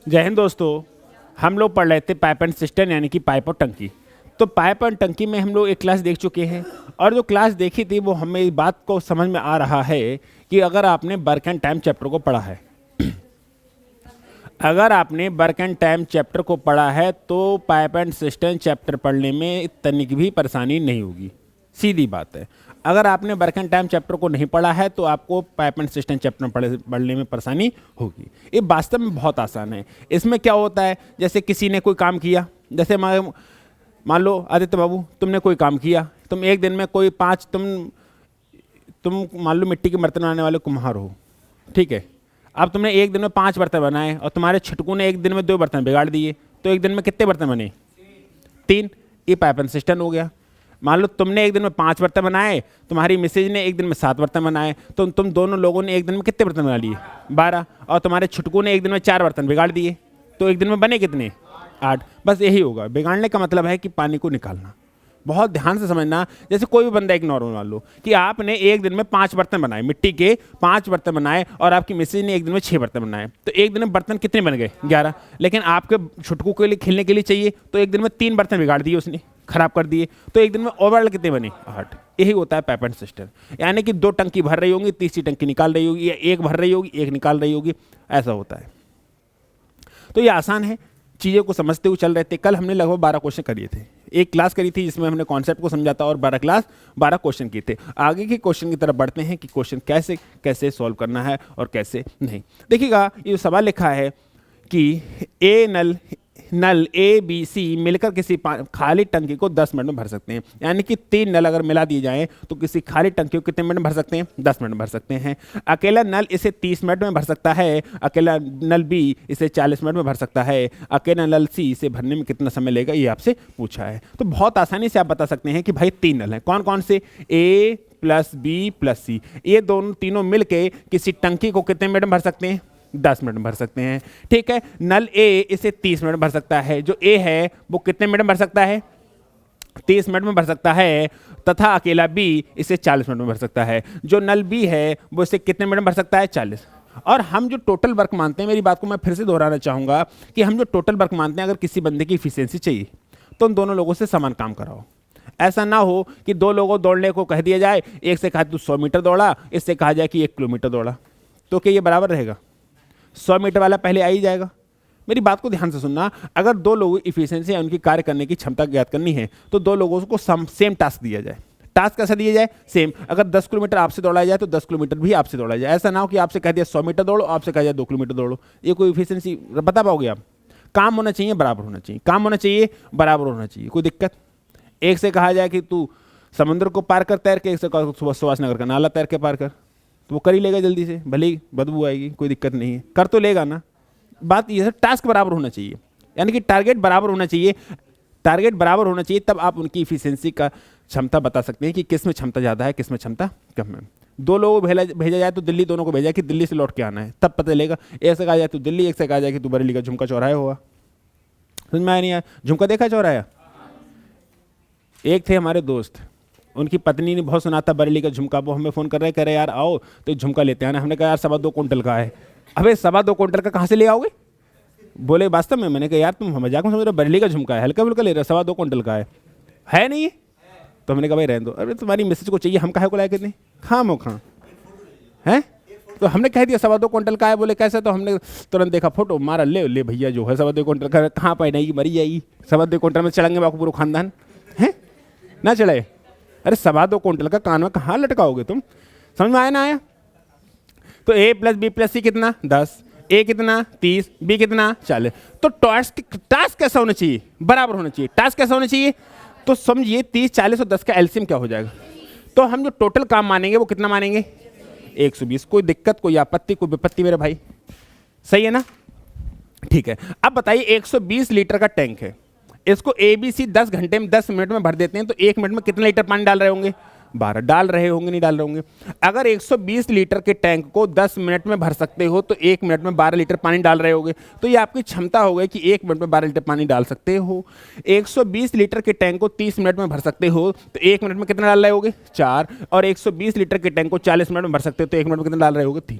जय हिंद दोस्तों। हम लोग पढ़ रहे थे पाइप एंड सिस्टम यानी कि पाइप और टंकी। तो पाइप एंड टंकी में हम लोग एक क्लास देख चुके हैं और जो क्लास देखी थी वो हमें इस बात को समझ में आ रहा है कि अगर आपने वर्क एंड टाइम चैप्टर को पढ़ा है अगर आपने वर्क एंड टाइम चैप्टर को पढ़ा है तो पाइप एंड सिस्टम चैप्टर पढ़ने में तनिक भी परेशानी नहीं होगी। सीधी बात है। अगर आपने वर्क एंड टाइम चैप्टर को नहीं पढ़ा है तो आपको पाइप एंड सिस्टम चैप्टर पढ़ने में परेशानी होगी। ये वास्तव में बहुत आसान है। इसमें क्या होता है, जैसे किसी ने कोई काम किया, जैसे मान लो आदित्य बाबू तुमने कोई काम किया, तुम एक दिन में कोई तुम मान लो मिट्टी के बर्तन बनाने वाले कुम्हार हो, ठीक है। अब तुमने एक दिन में 5 बर्तन बनाए और तुम्हारे छुटकू ने एक दिन में 2 बर्तन बिगाड़ दिए, तो एक दिन में कितने बर्तन बने? 3। ये पाइप एंड सिस्टम हो गया। मान लो तुमने एक दिन में 5 बर्तन बनाए, तुम्हारी मिसेज ने एक दिन में 7 बर्तन बनाए, तो तुम दोनों लोगों ने एक दिन में कितने बर्तन बना लिए? 12। और तुम्हारे छुटकू ने एक दिन में 4 बर्तन बिगाड़ दिए, तो एक दिन में बने कितने? 8। बस यही होगा। बिगाड़ने का मतलब है कि पानी को निकालना। बहुत ध्यान से समझना। जैसे कोई भी बंदा एक नॉर्मल मान लो कि आपने एक दिन में 5 बर्तन बनाए, मिट्टी के 5 बर्तन बनाए और आपकी मिसेज ने एक दिन में 6 बर्तन बनाए, तो एक दिन में बर्तन कितने बन गए? 11। लेकिन आपके छुटकू के लिए खेलने के लिए चाहिए, तो एक दिन में 3 बर्तन बिगाड़ दिए उसने, खराब कर दिए, तो एक दिन में ओवरऑल कितने बने? 8। यही होता है पाइप एंड सिस्टम। यानी कि 2 टंकी भर रही होंगी, तीसरी टंकी निकाल रही होगी, या एक भर रही होगी, एक निकाल रही होगी, ऐसा होता है। तो ये आसान है, चीज़ों को समझते हुए चल रहे थे। कल हमने लगभग 12 क्वेश्चन करिए थे। एक क्लास करी थी जिसमें हमने कॉन्सेप्ट को समझा था और 12 क्वेश्चन किए थे। आगे के क्वेश्चन की तरफ बढ़ते हैं कि क्वेश्चन कैसे कैसे सॉल्व करना है और कैसे नहीं। देखिएगा, ये सवाल लिखा है कि नल ए बी सी मिलकर किसी खाली टंकी को 10 मिनट में भर सकते हैं। यानी कि 3 नल अगर मिला दिए जाएं तो किसी खाली टंकी को कितने मिनट में भर सकते हैं? 10 मिनट में भर सकते हैं। अकेला नल इसे 30 मिनट में भर सकता है, अकेला नल बी इसे 40 मिनट में भर सकता है, अकेला नल सी इसे भरने में कितना समय लेगा, ये आपसे पूछा है। तो बहुत आसानी से आप बता सकते हैं कि भाई 3 नल हैं। कौन कौन से? ए प्लस बी प्लस सी। ये तीनों मिल के किसी टंकी को कितने मिनट में भर सकते हैं? 10 मिनट में भर सकते हैं। ठीक है। नल ए इसे 30 मिनट में भर सकता है। जो ए है वो कितने मिनट में भर सकता है? 30 मिनट में भर सकता है। तथा अकेला बी इसे 40 मिनट में भर सकता है। जो नल बी है वो इसे कितने मिनट में भर सकता है? 40। और हम जो टोटल वर्क मानते हैं, मेरी बात को मैं फिर से दोहराना चाहूंगा कि हम जो टोटल वर्क मानते हैं, अगर किसी बंदे की इफिशियंसी चाहिए तो उन दोनों लोगों से समान काम कराओ। ऐसा ना हो कि 2 लोगों दौड़ने को कह दिया जाए, एक से कहा तू 100 मीटर दौड़ा, इससे कहा जाए कि 1 किलोमीटर दौड़ा, तो क्या ये बराबर रहेगा? 100 मीटर वाला पहले आ ही जाएगा। मेरी बात को ध्यान से सुनना। अगर 2 लोगों की इफिशियंसी या उनकी कार्य करने की क्षमता ज्ञात करनी है तो 2 लोगों को सेम टास्क दिया जाए। टास्क कैसा दिया जाए? सेम। अगर 10 किलोमीटर आपसे दौड़ाया जाए तो 10 किलोमीटर भी आपसे दौड़ाया जाए। ऐसा ना हो कि आपसे कह दिया 100 मीटर दौड़ो, आपसे कहा जाए 2 किलोमीटर दौड़ो। ये कोई इफिशियंसी बता पाओगे आप? काम होना चाहिए बराबर होना चाहिए, काम होना चाहिए बराबर होना चाहिए। कोई दिक्कत? एक से कहा जाए कि तू समुद्र को पार कर तैर के, एक से कहा सुभाष नगर का नाला तैर के पार कर, तो वो कर ही लेगा जल्दी से, भले ही बदबू आएगी, कोई दिक्कत नहीं है, कर तो लेगा ना। बात ये है, टास्क बराबर होना चाहिए, यानी कि टारगेट बराबर होना चाहिए। टारगेट बराबर होना चाहिए, तब आप उनकी इफिशियंसी का क्षमता बता सकते हैं कि किस में क्षमता ज़्यादा है, किस में क्षमता कम है। 2 लोगों को भेजा जाए तो दिल्ली दोनों को भेजा कि दिल्ली से लौट के आना है, तब पता चलेगा। एक से कहा जाए तो दिल्ली, एक से कहा जाए कि तू बरेली का झुमका चौराया होगा। समझ में आया नहीं आया? झुमका देखा चौराया? एक थे हमारे दोस्त, उनकी पत्नी ने बहुत सुना था बरेली का झुमका। वो हमें फ़ोन कर रहे, कह रहे यार आओ तो झुमका लेते हैं ना। हमने कहा यार 2.25 क्विंटल का है। अबे 2.25 क्विंटल का कहाँ से ले आओगे? बोले वास्तव में। मैंने कहा यार तुम मजाक में समझ रहे हो, बरेली का झुमका है, हल्का फुल्का ले रहे, 2.25 क्विंटल का है नहीं ये? तो हमने कहा भाई रहने दो। अरे तुम्हारी मैसेज को चाहिए, हम काहे को लाए कितने खाम हो खां हैं? तो हमने कह दिया 2.25 क्विंटल का है। बोले कैसे? तो हमने तुरंत देखा फोटो, मारा, ले भैया जो है 2.25 क्विंटल का। कहाँ पहनेगी, मरी जाएगी। 2.25 क्विंटल में चढ़ेंगे बापू पूरा खानदान है ना चढ़े। अरे 2.25 क्विंटल का कान में कहाँ लटकाओगे तुम? समझ में आया ना आया? तो ए प्लस बी प्लस सी कितना? 10। ए कितना? 30। बी कितना? 40। तो टास्क कैसा होना चाहिए? बराबर होना चाहिए। टास्क कैसा होना चाहिए? तो समझिए 30, 40 और 10 का एलसीएम क्या हो जाएगा? तो हम जो टोटल काम मानेंगे वो कितना मानेंगे? 120। कोई दिक्कत, कोई आपत्ति, कोई विपत्ति मेरे भाई? सही है ना? ठीक है। अब बताइए 120 लीटर का टैंक है, इसको ए बी सी 10 घंटे में 10 मिनट में भर देते हैं, तो 1 मिनट में कितने लीटर पानी डाल रहे होंगे? 12। डाल रहे होंगे, नहीं डाल रहे होंगे? अगर 120 लीटर के टैंक को 10 मिनट में भर सकते हो तो 1 मिनट में 12 लीटर पानी डाल रहे होगे। तो ये आपकी क्षमता हो गई कि 1 मिनट में 12 लीटर पानी डाल सकते हो। 120 लीटर के टैंक को 30 मिनट में भर सकते हो तो 1 मिनट में कितना डाल रहे होगे? 4। और 120 लीटर के टैंक को 40 मिनट में भर सकते हो तो 1 मिनट में कितना डाल रहे होगे? 3।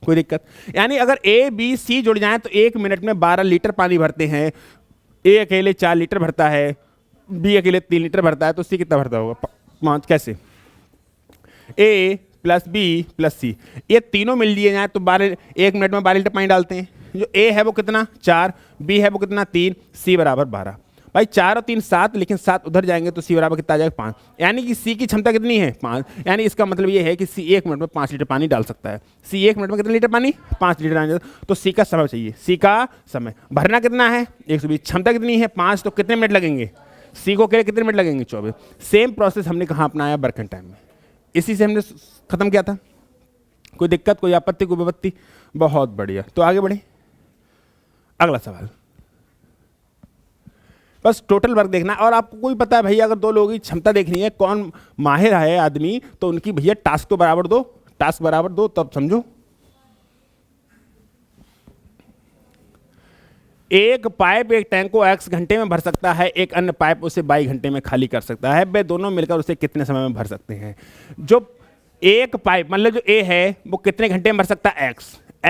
कोई दिक्कत? यानी अगर ए बी सी जुड़ जाए तो 1 मिनट में 12 लीटर पानी भरते हैं। ए अकेले 4 लीटर भरता है, बी अकेले 3 लीटर भरता है, तो सी कितना भरता होगा? 5। कैसे? ए प्लस बी प्लस सी, ये तीनों मिल लिए जाए तो 1 मिनट में 12 लीटर पानी डालते हैं। जो ए है वो कितना? 4, बी है वो कितना? 3, सी बराबर 12। भाई 4 और 3 7, लेकिन 7 उधर जाएंगे तो सी बराबर कितना आ जाएगा? 5। यानी कि सी की क्षमता कितनी है? 5। यानी इसका मतलब ये है कि सी 1 मिनट में 5 लीटर पानी डाल सकता है। सी 1 मिनट में कितने लीटर पानी? 5 लीटर डाल। तो सी का समय चाहिए। सी का समय भरना कितना है? 120। क्षमता कितनी है? 5। तो कितने मिनट लगेंगे? सी को के कितने मिनट लगेंगे? 24। सेम प्रोसेस हमने कहाँ अपनाया? बर्कन टाइम में। इसी से हमने खत्म किया था। कोई दिक्कत, कोई आपत्ति, कोई विपत्ति? बहुत बढ़िया। तो आगे बढ़े, अगला सवाल। बस टोटल वर्क देखना है। और आपको कोई पता है भैया, अगर 2 लोगों की क्षमता देखनी है, कौन माहिर है आदमी, तो उनकी भैया टास्क तो बराबर दो, टास्क बराबर दो, तब समझो। एक पाइप एक टैंक को x घंटे में भर सकता है, एक अन्य पाइप उसे 22 घंटे में खाली कर सकता है। वे दोनों मिलकर उसे कितने समय में भर सकते हैं? जो एक पाइप मतलब जो ए है वो कितने घंटे में भर सकता है?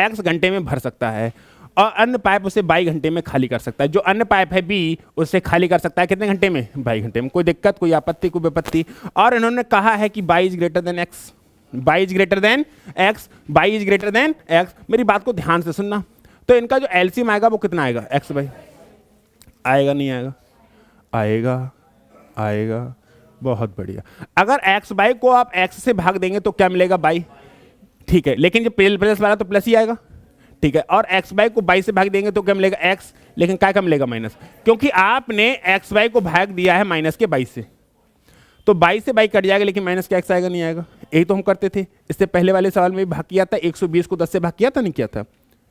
x घंटे में भर सकता है, और अन्य पाइप उसे 22 घंटे में खाली कर सकता है। जो अन्य पाइप है बी, उसे खाली कर सकता है कितने घंटे में? 22 घंटे में। कोई दिक्कत, कोई आपत्ति, कोई विपत्ति? और इन्होंने कहा है कि 22 greater than x, 22 greater than x, 22 greater than x। मेरी बात को ध्यान से सुनना। तो इनका जो एलसीएम आएगा वो कितना आएगा? x by. आएगा नहीं आएगा? आएगा, आएगा। बहुत बढ़िया। अगर x बाई को आप x से भाग देंगे तो क्या मिलेगा? बाई। ठीक है, लेकिन जो प्लस वाला तो प्लस ही आएगा। ठीक है, और x बाई को बाई से भाग देंगे तो क्या मिलेगा? x। लेकिन क्या मिलेगा? माइनस, क्योंकि आपने x बाई को भाग दिया है माइनस के 22 से। तो 22 से 22 कट जाएगा, लेकिन माइनस के x आएगा नहीं आएगा? यही तो हम करते थे। इससे पहले वाले सवाल में भी भाग किया था। 120 को 10 से भाग किया था, नहीं किया था?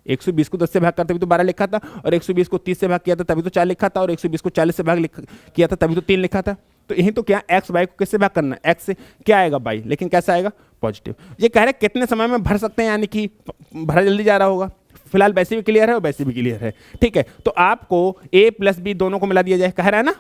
120 को 10 से भाग करते भी तो 12 लिखा था, और 120 को 30 से भाग किया था तभी तो 4 लिखा था, और 120 को 40 से भाग किया था तभी तो 3 लिखा था। तो यही तो क्या, x बाई को किससे भाग करना है? x से। क्या आएगा? बाई। लेकिन कैसा आएगा? पॉजिटिव। ये कह रहे कितने समय में भर सकते हैं, यानी कि भरा जल्दी जा रहा होगा। फिलहाल वैसे भी क्लियर है और वैसे भी क्लियर है। ठीक है, तो आपको a प्लस बी दोनों को मिला दिया जाए। कह रहा है ना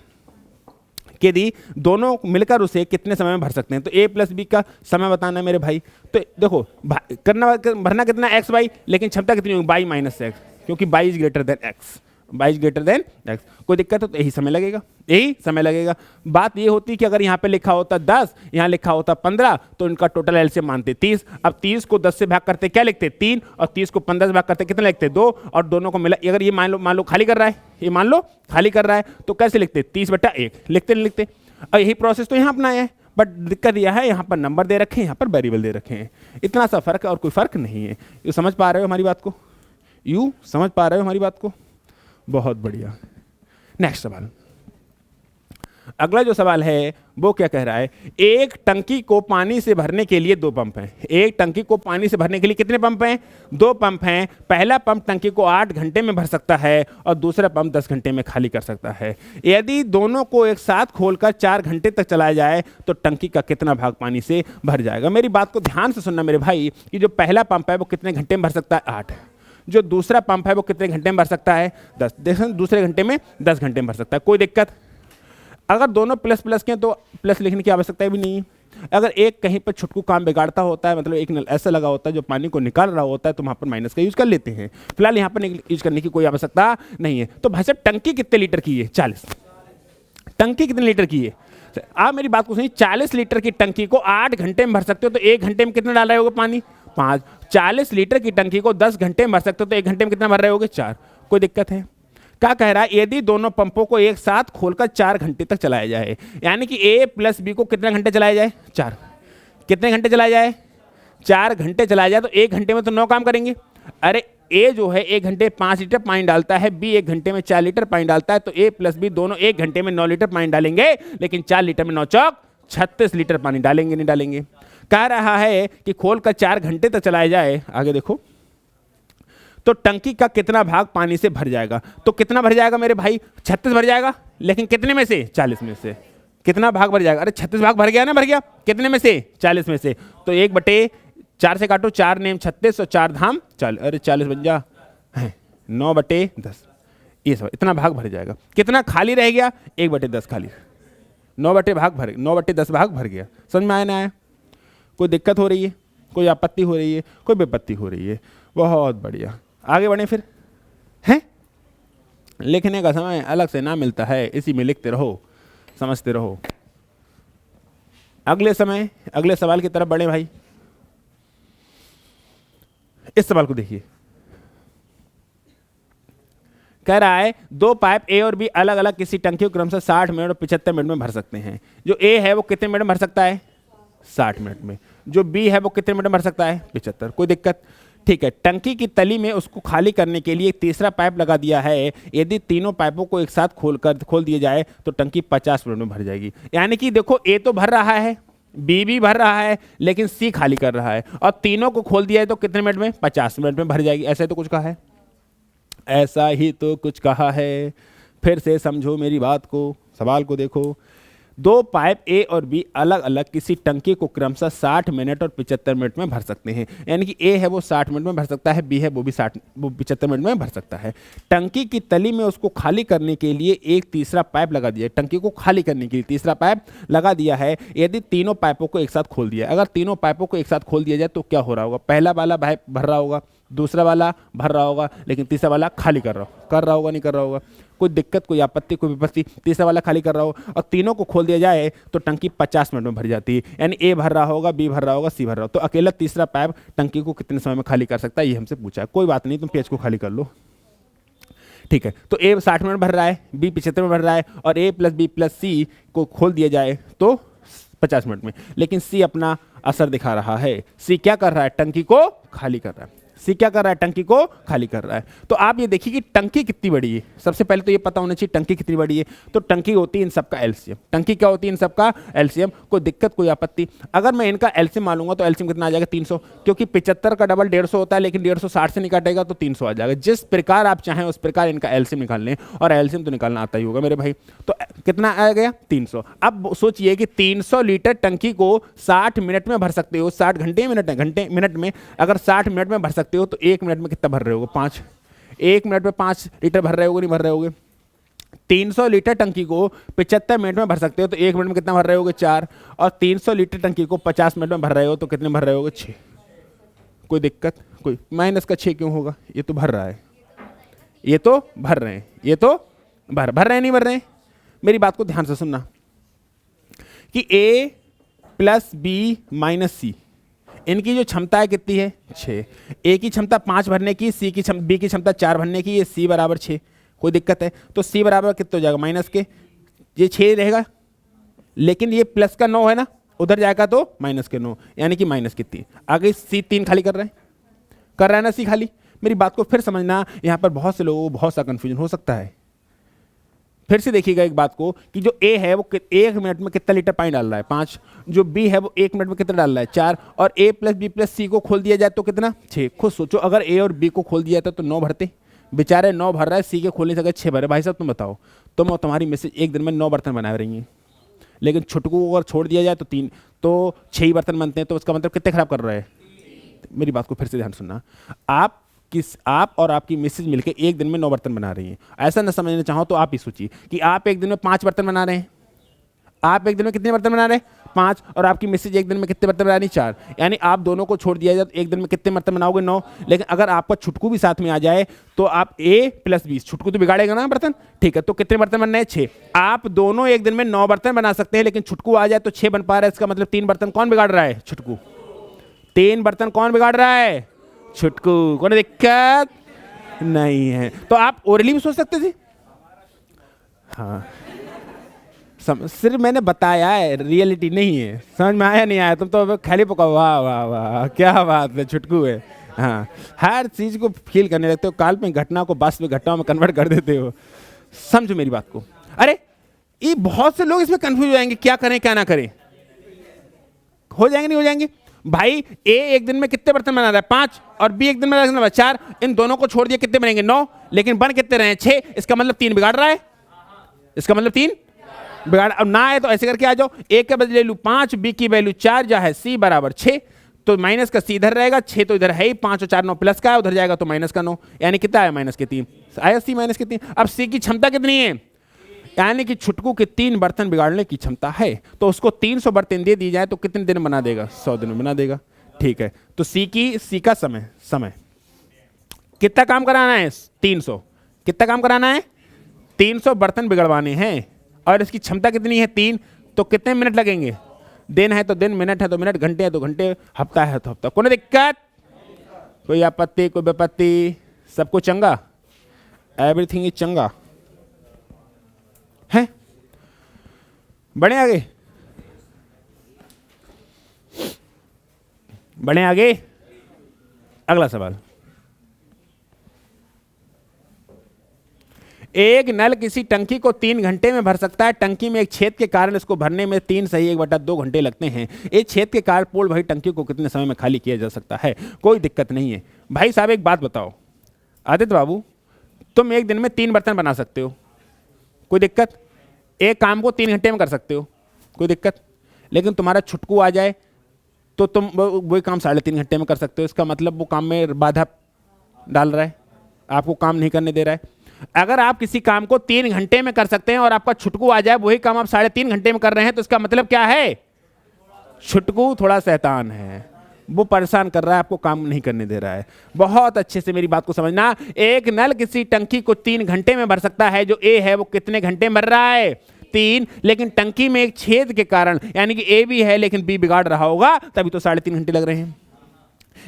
कि यदि दोनों मिलकर उसे कितने समय में भर सकते हैं, तो a प्लस बी का समय बताना है मेरे भाई। तो देखो भरना कितना? x बाई, लेकिन क्षमता कितनी होगी? बाई माइनस एक्स, क्योंकि by is greater than x, by is greater than x. कोई दिक्कत हो तो यही समय लगेगा, यही समय लगेगा। बात ये होती कि अगर यहाँ पे लिखा होता 10, यहाँ लिखा होता 15, तो इनका टोटल एलसीएम मानते 30। अब 30 को 10 से भाग करते क्या लिखते? 3, और 30 को 15 से भाग करते कितना लिखते? 2, और दोनों को मिला। अगर ये मान लो खाली कर रहा है, ये मान लो खाली कर रहा है, तो कैसे लिखते? 30/1 लिखते नहीं लिखते? और यही प्रोसेस तो यहाँ अपनाया है, बट दिक्कत यह है यहाँ पर नंबर दे रखे हैं, यहाँ पर वेरिएबल दे रखे हैं। इतना सा फर्क है और कोई फर्क नहीं है। यू समझ पा रहे हो हमारी बात को? यू समझ पा रहे हो हमारी बात को? बहुत बढ़िया। नेक्स्ट सवाल। अगला जो सवाल है वो क्या कह रहा है? एक टंकी को पानी से भरने के लिए 2 पंप हैं। एक टंकी को पानी से भरने के लिए कितने पंप हैं? 2 पंप हैं। पहला पंप टंकी को 8 घंटे में भर सकता है और दूसरा पंप 10 घंटे में खाली कर सकता है। यदि दोनों को एक साथ खोलकर 4 घंटे तक चलाया जाए तो टंकी का कितना भाग पानी से भर जाएगा? मेरी बात को ध्यान से सुनना मेरे भाई, कि जो पहला पंप है वो कितने घंटे में भर सकता है? 8। जो दूसरा पंप है वो कितने घंटे में भर सकता है? 10। देखो दूसरे घंटे में 10 घंटे में भर सकता है। कोई दिक्कत? अगर दोनों प्लस प्लस के तो प्लस लिखने की आवश्यकता भी नहीं है। अगर एक कहीं पर छुटकू काम बिगाड़ता होता है, मतलब एक नल ऐसा लगा होता है जो पानी को निकाल रहा होता है, तो वहाँ पर माइनस का यूज कर लेते हैं। फिलहाल यहाँ पर यूज करने की कोई आवश्यकता नहीं है। तो भाई साहब टंकी कितने लीटर की है? 40। टंकी कितने लीटर की है? आप मेरी बात को सुनिए, 40 लीटर की टंकी को 8 घंटे में भर सकते हो, तो 1 घंटे में कितना डाल रहे होगे पानी? 5। 40 लीटर की टंकी को 10 घंटे में भर सकते हो, तो 1 घंटे में कितना भर रहे होगे? 4। कोई दिक्कत है? क्या कह रहा है? यदि दोनों पंपों को एक साथ खोलकर 4 घंटे तक चलाया जाए, यानी कि a प्लस बी को कितने घंटे चलाया जाए? 4। कितने घंटे चलाया जाए? 4 घंटे चलाया जाए, तो 1 घंटे में तो 9 काम करेंगे। अरे a जो है 1 घंटे 5 लीटर पानी डालता है, b 1 घंटे में 4 लीटर पानी डालता है, तो a प्लस बी दोनों 1 घंटे में 9 लीटर पानी डालेंगे, लेकिन 4 लीटर में 9 चौक 36 लीटर पानी डालेंगे, नहीं डालेंगे? कह रहा है कि खोलकर 4 घंटे तक चलाया जाए। आगे देखो, तो टंकी का कितना भाग पानी से भर जाएगा? तो कितना भर जाएगा मेरे भाई? 36 भर जाएगा, लेकिन कितने में से? 40 में से। कितना भाग भर जाएगा? अरे 36 भाग भर गया ना, भर गया। कितने में से? 40 में से। तो 1/4 से काटो, 4 नेम 36 और 4 धाम 40। अरे 40 बन जा 9/10। ये सब इतना भाग भर जाएगा। कितना खाली रह गया? 1/10 खाली। 9/10 भाग भर गया। समझ में आया ना आया? कोई दिक्कत हो रही है? कोई आपत्ति हो रही है? कोई विपत्ति हो रही है? बहुत बढ़िया, आगे बढ़े फिर। हैं, लिखने का समय अलग से ना मिलता है, इसी में लिखते रहो, समझते रहो। अगले सवाल की तरफ बढ़े भाई। इस सवाल को देखिए, कह रहा है दो पाइप ए और बी अलग अलग किसी टंकी को क्रमशः 60 मिनट और 75 मिनट में भर सकते हैं। जो ए है वो कितने मिनट में भर सकता है? 60 मिनट में। जो बी है वो कितने मिनट में भर सकता है? 75। कोई दिक्कत? ठीक है। टंकी की तली में उसको खाली करने के लिए एक तीसरा पाइप लगा दिया है। यदि तीनों पाइपों को एक साथ खोल दिया जाए तो टंकी 50 मिनट में भर जाएगी। यानी कि देखो, ए तो भर रहा है, बी भी भर रहा है, लेकिन सी खाली कर रहा है, और तीनों को खोल दिया है तो कितने मिनट में? 50 मिनट में भर जाएगी। ऐसा तो कुछ कहा है, ऐसा ही तो कुछ कहा है। फिर से समझो मेरी बात को, सवाल को देखो। दो पाइप ए और बी अलग अलग किसी टंकी को क्रमशः 60 मिनट और 75 मिनट में भर सकते हैं। यानी कि ए है वो 60 मिनट में भर सकता है, बी है वो भी 75 मिनट में भर सकता है। टंकी की तली में उसको खाली करने के लिए एक तीसरा पाइप लगा दिया है। टंकी को खाली करने के लिए तीसरा पाइप लगा दिया है। यदि तीनों पाइपों को एक साथ खोल दिया, अगर तीनों पाइपों को एक साथ खोल दिया जाए तो क्या हो रहा होगा? पहला वाला पाइप भर रहा होगा, दूसरा वाला भर रहा होगा, लेकिन तीसरा वाला खाली कर रहा होगा, नहीं कर रहा होगा? कोई दिक्कत, कोई आपत्ति, कोई विपत्ति? तीसरा वाला खाली कर रहा हो और तीनों को खोल दिया जाए तो टंकी 50 मिनट में भर जाती है। यानी ए भर रहा होगा, बी भर रहा होगा, सी भर रहा होगा। तो अकेला तीसरा पाइप टंकी को कितने समय में खाली कर सकता है, ये हमसे पूछा है। कोई बात नहीं, तुम पेज को खाली कर लो। ठीक है, तो ए 60 मिनट भर रहा है, बी 75 में भर रहा है, और ए प्लस बी प्लस सी को खोल दिया जाए तो 50 मिनट में। लेकिन सी अपना असर दिखा रहा है। सी क्या कर रहा है? टंकी को खाली कर रहा है। सी क्या कर रहा है? टंकी को खाली कर रहा है। तो आप ये देखिए कि टंकी कितनी बड़ी है। सबसे पहले तो ये पता होना चाहिए टंकी कितनी बड़ी है। तो टंकी होती है इन सबका एलसीएम। टंकी क्या होती है? इन सबका एलसीएम। कोई दिक्कत, कोई आपत्ति? अगर मैं इनका एलसीएम मानूंगा तो एलसीएम कितना आ जाएगा? 300, क्योंकि 75 का डबल 150 होता है, लेकिन 150 60 से नहीं काटेगा तो 300 आ जाएगा। जिस प्रकार आप चाहें उस प्रकार इनका एलसीएम निकाल लें, और एलसीएम तो निकालना आता ही होगा मेरे भाई। तो कितना आ गया? 300। अब सोचिए कि 300 लीटर टंकी को 60 मिनट में भर सकते हो। 60 घंटे मिनट में अगर 60 मिनट में भर सकते हो तो 1 मिनट में कितना भर रहे होगे? 5। 1 मिनट में 5 लीटर भर रहे होगे, नहीं भर रहे होगे? 300 लीटर टंकी को 75 मिनट में भर सकते हो तो 1 मिनट में कितना भर रहे होगे? 4। और 300 लीटर टंकी को 50 मिनट में भर रहे हो तो कितने भर रहे होगे? 6। कोई दिक्कत? कोई माइनस का 6 क्यों होगा? ये तो भर रहा है, ये तो भर रहे हैं, ये तो भर रहे हैं, नहीं भर रहे हैं? मेरी बात को ध्यान से सुनना कि ए प्लस बी माइनस सी, इनकी जो क्षमता है कितनी है? 6। ए की क्षमता 5 भरने की, बी की क्षमता 4 भरने की, ये सी बराबर 6। कोई दिक्कत है? तो सी बराबर कितने हो जाएगा? माइनस के, ये 6 रहेगा, लेकिन ये प्लस का 9 है ना, उधर जाएगा तो माइनस के 9, यानी कि माइनस कितनी? आगे सी 3 खाली कर रहा है ना सी खाली। मेरी बात को फिर समझना, यहाँ पर बहुत से लोगों को बहुत सा कंफ्यूजन हो सकता है। फिर से देखिएगा एक बात को कि जो ए है वो 1 मिनट में कितना लीटर पानी डाल रहा है? 5। जो बी है वो 1 मिनट में कितना डाल रहा है? 4। और ए प्लस बी प्लस सी को खोल दिया जाए तो कितना? 6। खुद सोचो, अगर ए और बी को खोल दिया जाता तो 9 भरते, बेचारे 9 भर रहा है, सी के खोल नहीं सके 6 भरे। भाई साहब तुम बताओ, तुम और तुम्हारी मिसेज एक दिन में 9 बर्तन बना रही हैं, लेकिन छुटकू को अगर छोड़ दिया जाए तो 3, तो 6 ही बर्तन बनते हैं। तो उसका मतलब कितने खराब कर रहा है? मेरी बात को फिर से ध्यान सुनना, आप और आपकी मिसेज मिलकर एक दिन में 9 बर्तन बना रही हैं। ऐसा ना समझना चाहो तो आप ही सोचिए कि आप एक दिन में 5 बर्तन बना रहे हैं। आप एक दिन में कितने बर्तन बना रहे हैं? 5। और आपकी मिसेज एक दिन में कितने बर्तन बना रही? 4। यानी आप दोनों को छोड़ दिया जाए तो एक दिन में कितने बर्तन बनाओगे? 9। लेकिन अगर आपका छुटकू भी साथ में आ जाए तो आप ए प्लस 20, छुटकू तो बिगाड़ेगा ना बर्तन, ठीक है? तो कितने बर्तन बनने हैं? 6। आप दोनों एक दिन में 9 बर्तन बना सकते हैं, लेकिन छुटकू आ जाए तो 6 बन पा रहा है। इसका मतलब 3 बर्तन कौन बिगाड़ रहा है? छुटकू। 3 बर्तन कौन बिगाड़ रहा है? छुटकू। कोई दिक्कत नहीं है। तो आप ओरली भी सोच सकते थे। हाँ, सिर्फ मैंने बताया है, रियलिटी नहीं है। समझ में आया नहीं आया? तुम तो खाली पकाओ, वाह वाह वाह क्या बात है, छुटकू है। हाँ, हर चीज को फील करने लगते हो, काल्पनिक घटना को वास्तविक घटनाओं में कन्वर्ट कर देते हो। समझो मेरी बात को। अरे ये बहुत से लोग इसमें कंफ्यूज हो जाएंगे, क्या करें क्या ना करें। हो जाएंगे नहीं हो जाएंगे? भाई ए एक दिन में कितने बर्तन बना रहा है? 5। और बी एक दिन में 4। इन दोनों को छोड़ दिए कितने बनेंगे? 9। लेकिन बन कितने रहे हैं? 6। इसका मतलब 3 बिगाड़ रहा है। इसका मतलब 3 बिगाड़। अब ना है तो ऐसे करके आ जाओ, ए के बदले वैल्यू 5, बी की वैल्यू 4, जो है सी बराबर 6। तो माइनस का सी इधर रहेगा, 6 तो इधर है ही, 5 और 4 9 प्लस का है, उधर जाएगा तो माइनस का 9, यानी कितना आया? माइनस के 3 आया। सी माइनस के 3। अब सी की क्षमता कितनी है? यानी कि छुटकू के 3 बर्तन बिगाड़ने की क्षमता है। तो उसको 300 बर्तन दे दी जाए तो कितने दिन बना देगा? 100 दिन में बना देगा। ठीक है, तो सी का समय कितना काम कराना है? 300। कितना काम कराना है? 300 बर्तन बिगड़वाने हैं और इसकी क्षमता कितनी है? 3। तो कितने मिनट लगेंगे? दिन है तो दिन, मिनट है तो मिनट, घंटे है तो घंटे, हफ्ता है तो हफ्ता। कोई दिक्कत, कोई आपत्ति, कोई विपत्ति? सबको चंगा? एवरीथिंग इज चंगा है? बढ़े आगे, बढ़े आगे। अगला सवाल, एक नल किसी टंकी को 3 घंटे में भर सकता है। टंकी में एक छेद के कारण इसको भरने में 3 सही 1/2 घंटे लगते हैं। एक छेद के कारण पूर्ण भरी टंकी को कितने समय में खाली किया जा सकता है? कोई दिक्कत नहीं है। भाई साहब एक बात बताओ, आदित्य बाबू, तुम एक दिन में 3 बर्तन बना सकते हो, कोई दिक्कत? एक काम को 3 घंटे में कर सकते हो, कोई दिक्कत? लेकिन तुम्हारा छुटकू आ जाए तो तुम वही काम 3.5 घंटे में कर सकते हो। इसका मतलब वो काम में बाधा डाल रहा है, आपको काम नहीं करने दे रहा है। अगर आप किसी काम को 3 घंटे में कर सकते हैं और आपका छुटकू आ जाए, वही काम आप 3.5 घंटे में कर रहे हैं, तो इसका मतलब क्या है? छुटकू थोड़ा शैतान है, वो परेशान कर रहा है, आपको काम नहीं करने दे रहा है। बहुत अच्छे से मेरी बात को समझना। एक नल किसी टंकी को 3 घंटे में भर सकता है। जो ए है वो कितने घंटे में भर रहा है? 3। लेकिन टंकी में एक छेद के कारण, यानी कि ए भी है लेकिन बी बिगाड़ रहा होगा, तभी तो 3.5 घंटे लग रहे हैं।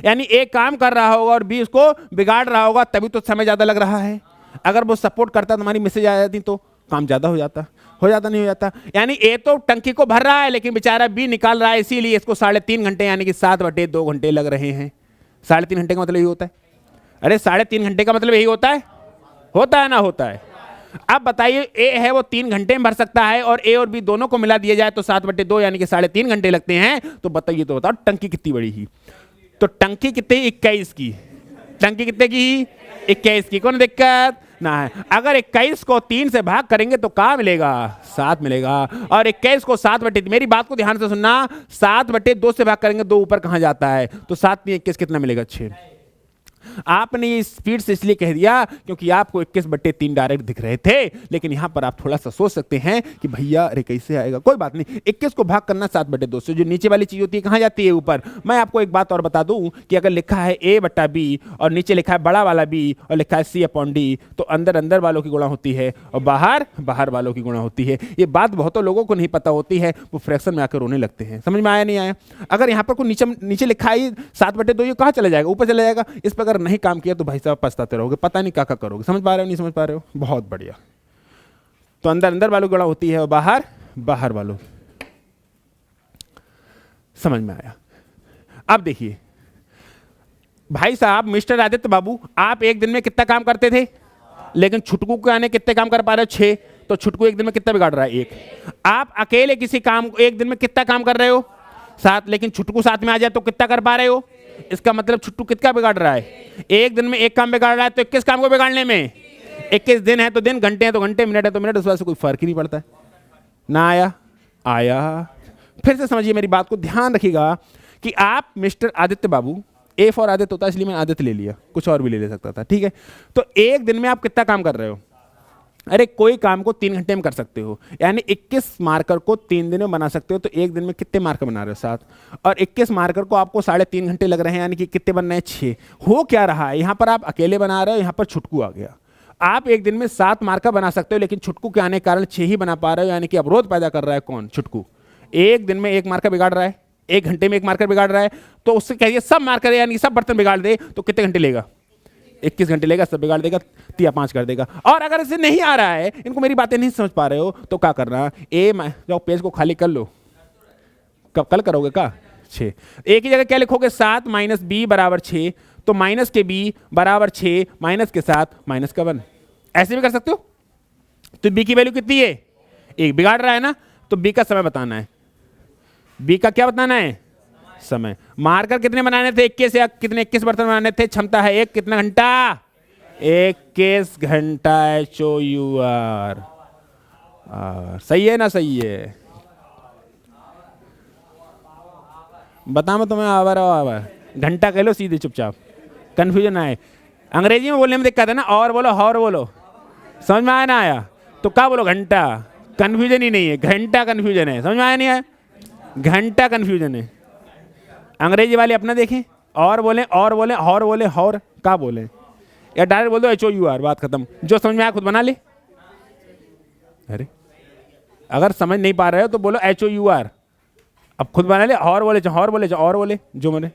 यानी ए काम कर रहा होगा और बी उसको बिगाड़ रहा होगा, तभी तो समय ज्यादा लग रहा है। अगर वो सपोर्ट करता, तुम्हारी मैसेज आ जाती तो काम ज्यादा हो जाता नहीं हो जाता। यानी ए तो टंकी को भर रहा है लेकिन बेचारा बी निकाल रहा है, इसीलिए इसको 3.5 घंटे यानी कि 7/2 घंटे लग रहे हैं। 3.5 घंटे का मतलब यही होता है। अरे 3.5 घंटे का मतलब यही होता है ना? होता है। अब बताइए, ए है वो 3 घंटे में भर सकता है और ए और बी दोनों को मिला दिया जाए तो 7/2 यानी कि 3.5 घंटे लगते हैं। तो बताइए, तो बताओ टंकी कितनी बड़ी ही? तो टंकी कितनी? 21 की। टंकी कितने की? 21 की। कौन दिक्कत ना है? अगर 21 को 3 से भाग करेंगे तो क्या मिलेगा? 7 मिलेगा। और 21 को 7/2, मेरी बात को ध्यान से सुनना, 7/2 से भाग करेंगे, 2 ऊपर कहां जाता है? तो 7 में 21 कितना मिलेगा? 6। आपने ये स्पीड से इसलिए कह दिया क्योंकि आपको 21/3 डायरेक्ट दिख रहे थे, लेकिन यहां पर आप थोड़ा सा सोच सकते हैं कि भैया अरे कैसे आएगा। कोई बात नहीं, 21 को भाग करना 7/2 से, जो नीचे वाली चीज होती है कहां जाती है? ऊपर। मैं आपको एक बात और बता दूं कि अगर लिखा है A/B और नीचे लिखा है बड़ा वाला B और लिखा है C/D, तो अंदर अंदर वालों की गुणा होती है और बाहर बाहर वालों की गुणा होती है। ये बात बहुतों लोगों को नहीं पता होती है, वो फ्रैक्शन में आकर रोने लगते हैं। समझ में आया नहीं आया? अगर यहाँ पर कोई नीचे लिखा है 7/2, ये कहाँ चला जाएगा? ऊपर चला जाएगा। इस पर अगर नहीं काम किया तो भाई साहब पछताते रहोगे, पता नहीं क्या करोगे। समझ पा रहे हो? नहीं समझ पा रहे हो? बहुत बढ़िया। तो अंदर अंदर वालों की गुणा होती है और बाहर बाहर वालों। समझ में आया? अब देखिए भाई साहब, मिस्टर आदित्य बाबू, आप एक दिन में कितना काम करते थे? लेकिन छुटकू के आने कितने काम कर पा रहे हो? 6। तो छुटकू एक दिन में कितना बिगाड़ रहा है? 1। आप अकेले किसी काम को एक दिन में कितना काम कर रहे हो? 7। लेकिन छुटकू साथ में आ जाए तो कितना कर पा रहे हो? इसका मतलब छुट्टू कितना बिगाड़ रहा है? एक दिन में एक काम बिगाड़ रहा है। तो 21 काम को बिगाड़ने में 21 दिन है तो दिन, घंटे हैं तो घंटे, मिनट है तो मिनट, उस वजह से कोई फर्क ही नहीं पड़ता है। ना आया? आया। फिर से समझिए मेरी बात को, ध्यान रखिएगा कि आप mister Aditya Babu, A for Aditya होता है इसलिए मैंने आदित्य ले लिया, कुछ और भी ले सकता था, ठीक है? तो एक दिन में आप कितना काम कर रहे हो? अरे कोई काम को 3 घंटे में कर सकते हो, यानी 21 मार्कर को 3 दिन में बना सकते हो। तो एक दिन में कितने मार्कर बना रहे हो? 7। और 21 मार्कर को आपको 3.5 घंटे लग रहे हैं, यानी कि कितने बन रहे हैं? 6। हो क्या रहा है यहाँ पर? आप अकेले बना रहे हो, यहाँ पर छुटकू आ गया। आप एक दिन में 7 मार्कर बना सकते हो, लेकिन छुटकू के आने के कारण 6 ही बना पा रहे हो, यानी कि अवरोध पैदा कर रहा है कौन? छुटकू। एक दिन में 1 मार्कर बिगाड़ रहा है, 1 घंटे में 1 मार्कर बिगाड़ रहा है। तो उससे कहिए सब मार्कर यानी सब बर्तन बिगाड़ दे, तो कितने घंटे लेगा? 21 घंटे लेगा, सब बिगाड़ देगा, 3/5 कर देगा। और अगर इसे नहीं आ रहा है, इनको मेरी बातें नहीं समझ पा रहे हो, तो क्या करना? जाओ पेज को खाली कर लो। कब कल करोगे क्या? 6। एक ही जगह क्या लिखोगे? 7 - B = 6। तो माइनस के B = 6, माइनस के 7 माइनस का 1। ऐसे भी कर सकते हो। तो B की वैल्यू कितनी है? 1 बिगाड़ रहा है ना, तो B का समय बताना है। B का क्या बताना है? समय। मार्कर कितने बनाने थे? 21 या कितने? 21 बर्तन बनाने थे, क्षमता है 1। कितना घंटा? 21 घंटा। HOUR। सही है ना? सही है। बता मैं तुम्हें आवर घंटा कह लो सीधे चुपचाप, कंफ्यूजन आए। अंग्रेजी में बोलने में दिक्कत है ना, और बोलो हॉर बोलो, समझ में आया ना आया? तो क्या बोलो? घंटा। कंफ्यूजन ही नहीं है, घंटा कंफ्यूजन है। समझ में आया नहीं आया? घंटा कंफ्यूजन है। अंग्रेजी वाले अपना देखें, और बोले और बोले, हॉर बोले, हॉर का बोले, या डायरेक्ट बोल दो HOUR, बात खत्म। जो समझ में आया खुद बना ले। अरे अगर समझ नहीं पा रहे हो तो बोलो HOUR, अब खुद बना ले। और बोले और बोले और बोले जो मैंने,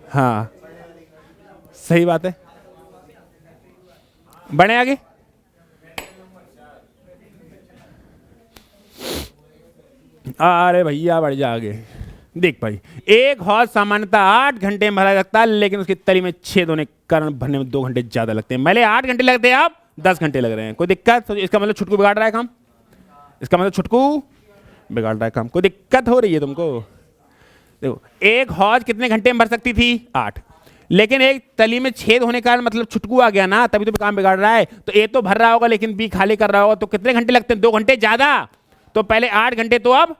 हाँ सही बात है। बढ़े आगे। अरे भैया बढ़ जा आगे। देख भाई, एक हौज सामान्यतः 8 घंटे में भरा लगता है, लेकिन उसकी तली में छेद होने के कारण भरने में 2 घंटे ज्यादा लगते हैं। पहले 8 घंटे लगते हैं, आप 10 घंटे लग रहे हैं। कोई दिक्कत? इसका मतलब छुटकू बिगाड़ रहा है काम, इसका मतलब छुटकू बिगाड़ रहा है काम। कोई दिक्कत हो रही है तुमको? देखो, एक हौज कितने घंटे में भर सकती थी? 8, लेकिन एक तली में छेद होने का मतलब छुटकू आ गया ना, तभी तो काम बिगाड़ रहा है। तो ए तो भर रहा होगा लेकिन बी खाली कर रहा होगा, तो कितने घंटे लगते हैं? 2 घंटे ज्यादा। तो पहले 8 घंटे, तो अब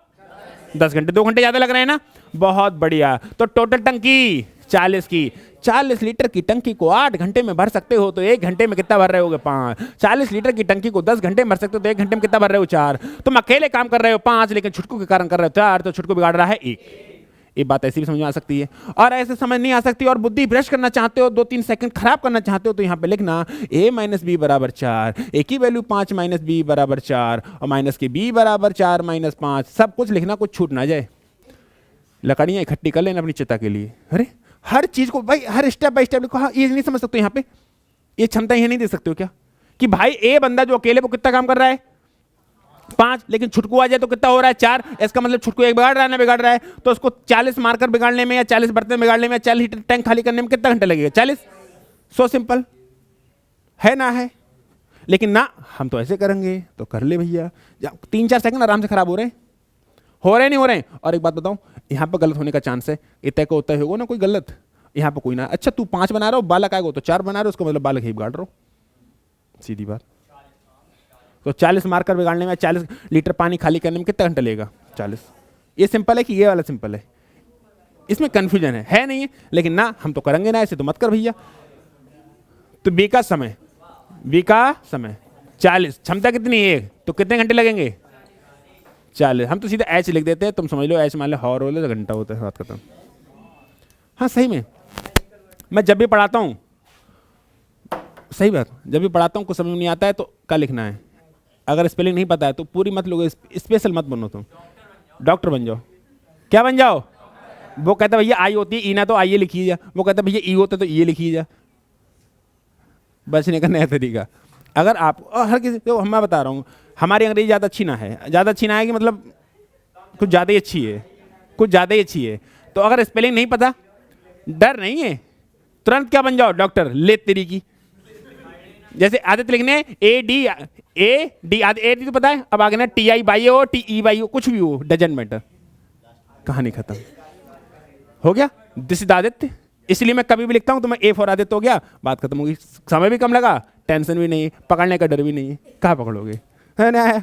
10 घंटे, 2 घंटे ज्यादा लग रहे हैं ना। बहुत बढ़िया। तो टोटल टंकी 40 की, 40 लीटर की टंकी को 8 घंटे में भर सकते हो, तो 1 घंटे में कितना भर रहे होगे? 5। 40 लीटर की टंकी को 10 घंटे में भर सकते हो, तो 1 घंटे में कितना भर रहे हो? 4। तुम अकेले काम कर रहे हो 5, लेकिन छुटकू के कारण कर रहे हो 4, तो छुटकू बिगाड़ रहा है 1। ये बात ऐसी भी समझ में आ सकती है, और ऐसे समझ नहीं आ सकती और बुद्धि भ्रष्ट करना चाहते हो, 2-3 सेकंड खराब करना चाहते हो, तो यहाँ पे लिखना a माइनस बी बराबर 4, a की वैल्यू 5 माइनस बी बराबर 4, और माइनस की b बराबर 4 माइनस 5। सब कुछ लिखना, कुछ छूट ना जाए। लकड़ियाँ इकट्ठी कर लेना अपनी चिता के लिए। अरे हर चीज को भाई, हर स्टेप बाय स्टेप लिखो। हाँ, ये नहीं समझ सकते यहाँ पे, ये क्षमता ये नहीं दे सकते हो क्या कि भाई ए बंदा जो अकेले वो कितना काम कर रहा है? 5, लेकिन छुटकू आ जाए तो कितना हो रहा है? 4। इसका मतलब छुटकू एक बिगाड़ रहा है ना, बिगाड़ रहा है। तो उसको 40 मार्कर बिगाड़ने में, या 40 बर्तन बिगाड़ने में, या 40 लीटर टैंक खाली करने में कितना घंटा लगेगा? 40। सो सिंपल है ना? है, लेकिन ना हम तो ऐसे करेंगे। तो कर ले भैया, 3-4 सेकंड आराम से खराब हो रहे हैं, नहीं हो रहे हैं। और एक बात बताऊं, यहाँ पर गलत होने का चांस है। इतने को होता होगा ना कोई गलत, यहाँ पर कोई ना। अच्छा तू 5 बना रहा हो, बालक आएगा तो 4 बना रहे हो, उसका मतलब बालक ही बिगाड़ रहा हो, सीधी बात। तो 40 मार्कर बिगाड़ने में, 40 लीटर पानी खाली करने में कितना घंटा लगेगा? 40। ये सिंपल है कि ये वाला सिंपल है? इसमें कंफ्यूजन है नहीं है? लेकिन ना हम तो करेंगे ना, ऐसे तो मत कर भैया। तो बी का समय, 40, क्षमता कितनी है? तो कितने घंटे लगेंगे? 40। हम तो सीधे एच लिख देते हैं, तुम समझ लो एच मान लो हॉर हो तो घंटा होता है, बात खत्म। हाँ सही में, मैं जब भी पढ़ाता हूँ, सही बात, जब भी पढ़ाता हूँ कुछ समझ में नहीं आता है तो क्या लिखना है। अगर स्पेलिंग नहीं पता है तो पूरी मत लोगे, स्पेशल मत बनो, तुम डॉक्टर बन जाओ। क्या बन जाओ? वो कहता भैया आई होती है ई ना, तो आई ये लिखिए जा। वो कहता भैया ई होता तो ये लिखिए जा। बचने का नया तरीका। अगर आप हर किसी को, मैं बता रहा हूँ, हमारी अंग्रेजी ज़्यादा अच्छी ना है, ज़्यादा अच्छी ना है कि मतलब कुछ ज़्यादा ही अच्छी है, कुछ ज़्यादा ही अच्छी है। तो अगर स्पेलिंग नहीं पता, डर नहीं है, तुरंत क्या बन जाओ? डॉक्टर। ले तेरी की, जैसे आदित्य लिखने AD AD तो पता है, अब आगे ना TI हो, TE हो, कुछ भी हो, डजंट मैटर, कहानी खत्म हो गया। This is Aditya. इसलिए मैं कभी भी लिखता हूं तो मैं A फॉर आदित्य हो गया, बात खत्म होगी। समय भी कम लगा, टेंशन भी नहीं, पकड़ने का डर भी नहीं है। कहाँ पकड़ोगे, है ना?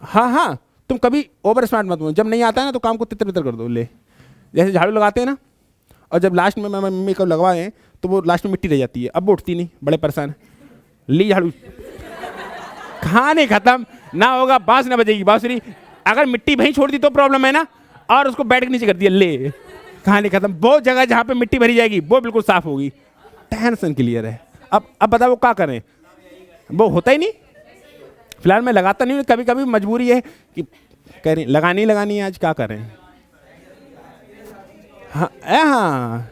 हाँ, तुम कभी ओवर स्मार्ट मत बनो। जब नहीं आता है ना तो काम को तितर बितर कर दो। ले, जैसे झाड़ू लगाते हैं ना, और जब लास्ट में मम्मी को लगवाएं तो वो लास्ट में मिट्टी रह जाती है, अब वो उठती नहीं, बड़े परेशान। ली झाड़ू, कहानी खत्म। ना होगा बांस, ना बजेगी बांसुरी। अगर मिट्टी वहीं छोड़ दी तो प्रॉब्लम है ना, और उसको बैठ के नीचे कर दिया, ले कहानी खत्म। वो जगह जहाँ पे मिट्टी भरी जाएगी वो बिल्कुल साफ होगी, टेंशन क्लियर है। अब बताओ वो क्या करें? वो होता ही नहीं। फिलहाल मैं लगाता नहीं हूँ, कभी कभी मजबूरी है कि कह रही लगानी है, आज क्या करें। हाँ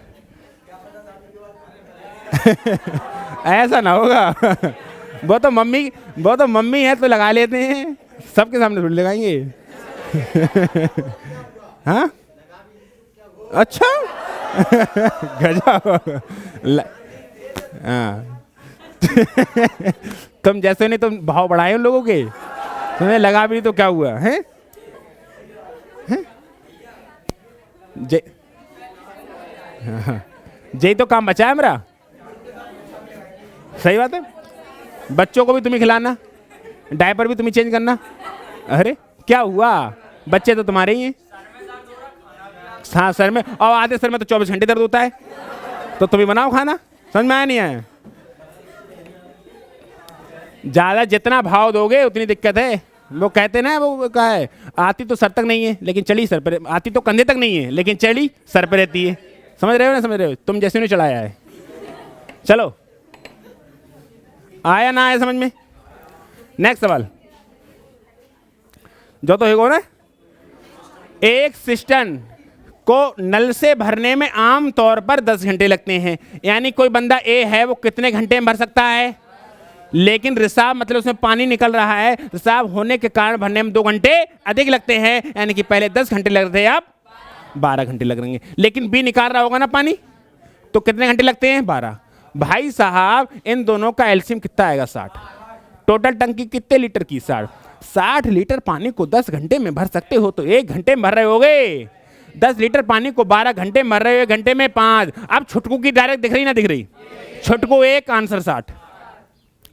ऐसा ना होगा। वो तो मम्मी है तो लगा लेते हैं, सबके सामने थोड़ी लगाएंगे। हाँ अच्छा। गजब। हाँ तुम जैसे नहीं, तुम भाव बढ़ाए उन लोगों के, तुम्हें लगा भी तो क्या हुआ है? जय तो काम बचा है मेरा। सही बात है, बच्चों को भी तुम्हें खिलाना, डायपर भी तुम्हें चेंज करना। अरे क्या हुआ, बच्चे तो तुम्हारे ही हैं। हाँ सर में, और आधे सर में तो 24 घंटे दर्द होता है, तो तुम्हें बनाओ खाना। समझ में आया नहीं आया? ज्यादा जितना भाव दोगे उतनी दिक्कत है। वो कहते ना, वो क्या है, आती तो सर तक नहीं है लेकिन चढ़ी सर पर, आती तो कंधे तक नहीं है लेकिन चढ़ी सर पर रहती है। समझ रहे हो ना? समझ रहे हो? तुम जैसे नहीं चढ़ाया है। चलो आया ना आया समझ में? नेक्स्ट सवाल जो तो है ना, एक सिस्टम को नल से भरने में आम तौर पर 10 घंटे लगते हैं। यानी कोई बंदा ए है, वो कितने घंटे में भर सकता है? लेकिन रिसाव मतलब उसमें पानी निकल रहा है, रिसाव होने के कारण भरने में 2 घंटे अधिक लगते हैं। यानी कि पहले 10 घंटे लग रहे थे, अब 12 घंटे लग रहेंगे। लेकिन बी निकाल रहा होगा ना पानी, तो कितने घंटे लगते हैं? 12। भाई साहब इन दोनों का एलसीएम कितना आएगा? 60। टोटल टंकी कितने लीटर की? 60। 60 लीटर पानी को 10 घंटे में भर सकते हो, तो 1 घंटे में भर रहे होगे। 10 लीटर पानी को 12 घंटे में भर रहे हो, 1 घंटे में 5। अब छुटकू की डायरेक्ट दिख रही ना दिख रही? छुटकू 1 आंसर 60,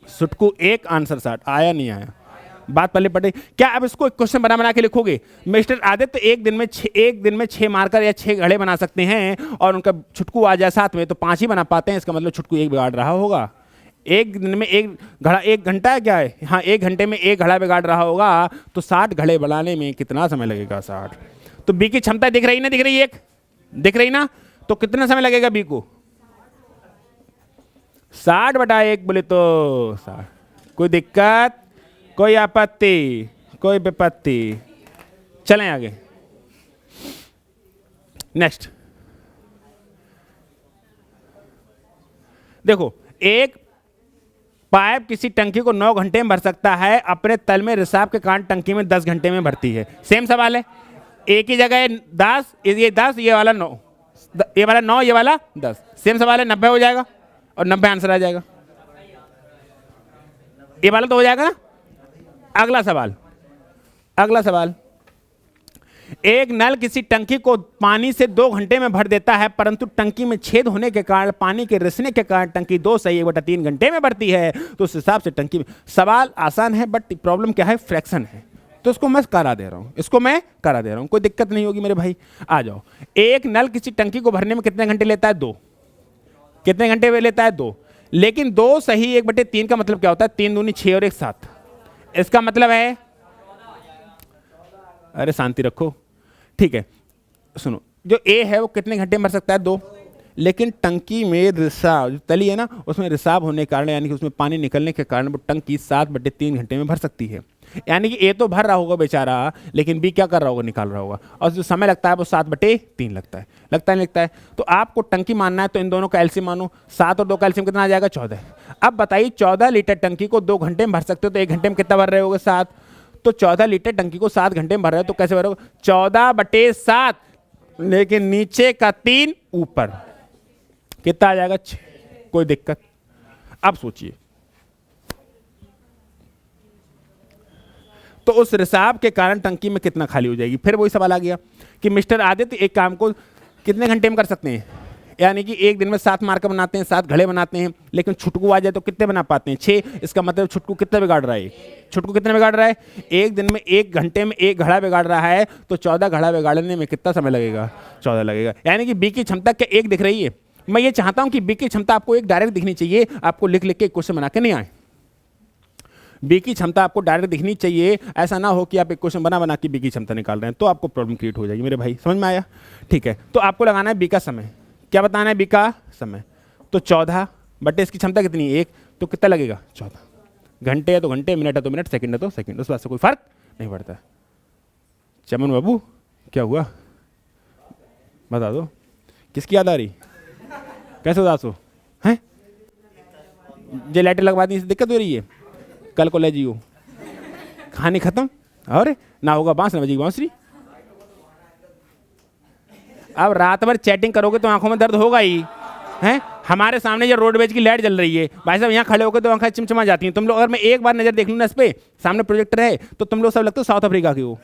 छुटकू 1 आंसर 60। आया नहीं आया? बात पहले पढ़े क्या? अब इसको एक क्वेश्चन बना बना के लिखोगे। मिस्टर आदित्य एक दिन में 6 मार्कर या 6 घड़े बना सकते हैं और उनका छुटकू आ जाए साथ में, तो 5 ही बना पाते हैं। इसका मतलब छुटकू 1 बिगाड़ रहा होगा। एक दिन में 1 घड़ा 1 घंटा क्या है? हाँ, 1 घंटे में 1 घड़ा बिगाड़ रहा होगा, तो 60 घड़े बनाने में कितना समय लगेगा? 60। तो बी की क्षमता दिख रही ना दिख रही? 1 दिख रही ना? तो कितना समय लगेगा बी को? 60/1 बोले तो 60। कोई दिक्कत, कोई आपत्ति, कोई विपत्ति? चलें आगे। नेक्स्ट देखो, एक पाइप किसी टंकी को 9 घंटे में भर सकता है, अपने तल में रिसाव के कारण टंकी में 10 घंटे में भरती है। सेम सवाल है, एक ही जगह 10, ये 10, ये वाला 9, ये वाला 9, ये वाला 10। सेम सवाल है, 90 हो जाएगा और 90 आंसर आ जाएगा। ये वाला तो हो जाएगा ना। अगला सवाल, अगला सवाल, एक नल किसी टंकी को पानी से 2 घंटे में भर देता है, परंतु टंकी में छेद होने के कारण, पानी के रिसने के कारण टंकी 2 सही 1/3 घंटे में भरती है। तो उस हिसाब से टंकी में, सवाल आसान है बट प्रॉब्लम क्या है? फ्रैक्शन है। तो इसको मैं करा दे रहा हूं, इसको मैं करा दे रहा हूं, कोई दिक्कत नहीं होगी मेरे भाई। आ जाओ। एक नल किसी टंकी को भरने में कितने घंटे लेता है? 2। कितने घंटे में लेता है? 2। लेकिन 2 सही 1/3 का मतलब क्या होता है? 3 दूनी 6 और 1 7। इसका मतलब है, अरे शांति रखो, ठीक है। सुनो, जो ए है वो कितने घंटे में भर सकता है? 2। लेकिन टंकी में रिसाव, जो तली है ना, उसमें रिसाव होने के कारण, यानी कि उसमें पानी निकलने के कारण वो टंकी 7/3 घंटे में भर सकती है। यानी कि ए तो भर रहा होगा बेचारा, लेकिन बी क्या कर रहा होगा? निकाल रहा होगा। और जो समय लगता है वो 7/3 लगता है। लगता नहीं लगता है? तो आपको टंकी मानना है, तो इन दोनों का एलसीएम मानो। 7 और 2 का एलसीएम कितना आ जाएगा? 14। अब बताइए, 14 लीटर टंकी को 2 घंटे में भर सकते हो, तो 1 घंटे में कितना भर रहे होगे? 7। तो 14 लीटर टंकी को 7 घंटे में भर रहे हो, तो कैसे भरोगे? 14/7, लेकिन नीचे का 3 ऊपर, कितना आ जाएगा? 6। कोई दिक्कत? अब सोचिए, तो उस रिसाव के कारण टंकी में कितना खाली हो जाएगी? फिर वही सवाल आ गया कि मिस्टर आदित्य एक काम को कितने घंटे में कर सकते हैं? यानी कि एक दिन में 7 मार्कर बनाते हैं, 7 घड़े बनाते हैं, लेकिन छुटकू आ जाए तो कितने बना पाते हैं? 6। इसका मतलब छुटकू कितना बिगाड़ रहा है? छुटकू कितने बिगाड़ रहा है? एक दिन में 1 घंटे में 1 घड़ा बिगाड़ रहा है, तो 14 घड़ा बिगाड़ने में कितना समय लगेगा? 14 लगेगा। यानी कि बी की क्षमता क्या 1 दिख रही है? मैं ये चाहता हूं कि बी की क्षमता आपको एक डायरेक्ट दिखनी चाहिए, आपको लिख लिख के क्वेश्चन बना के नहीं आए। बी की क्षमता आपको डायरेक्ट दिखनी चाहिए, ऐसा ना हो कि आप एक क्वेश्चन बना बना के बी की क्षमता निकाल रहे हैं, तो आपको प्रॉब्लम क्रिएट हो जाएगी मेरे भाई। समझ में आया? ठीक है, तो आपको लगाना है बी का समय। क्या बताना है? बी का समय। तो 14 बटे इसकी क्षमता कितनी है? 1, तो कितना लगेगा? 14। घंटे है तो घंटे, मिनट है तो मिनट, सेकंड है तो सेकंड, उस बात से कोई फर्क नहीं पड़ता। चमन बाबू क्या हुआ? बता दो, किसकी याद आ रही? कैसे उदास हो? हैं? जे लाइटें लगवा दी, दिक्कत हो रही है? कल को ले जियो, कहानी खत्म। और ना होगा बांस, ना बजेगी बांसुरी। अब रात भर चैटिंग करोगे तो आंखों में दर्द होगा ही, हैं? हमारे सामने जो रोडवेज की लाइट जल रही है, भाई साहब यहाँ खड़े होकर तो आंखें चिमचमा जाती हैं। तुम लोग, अगर मैं एक बार नजर देख लूँ ना इस पे, सामने प्रोजेक्टर है, तो तुम लोग सब लगते हो साउथ अफ्रीका के हो।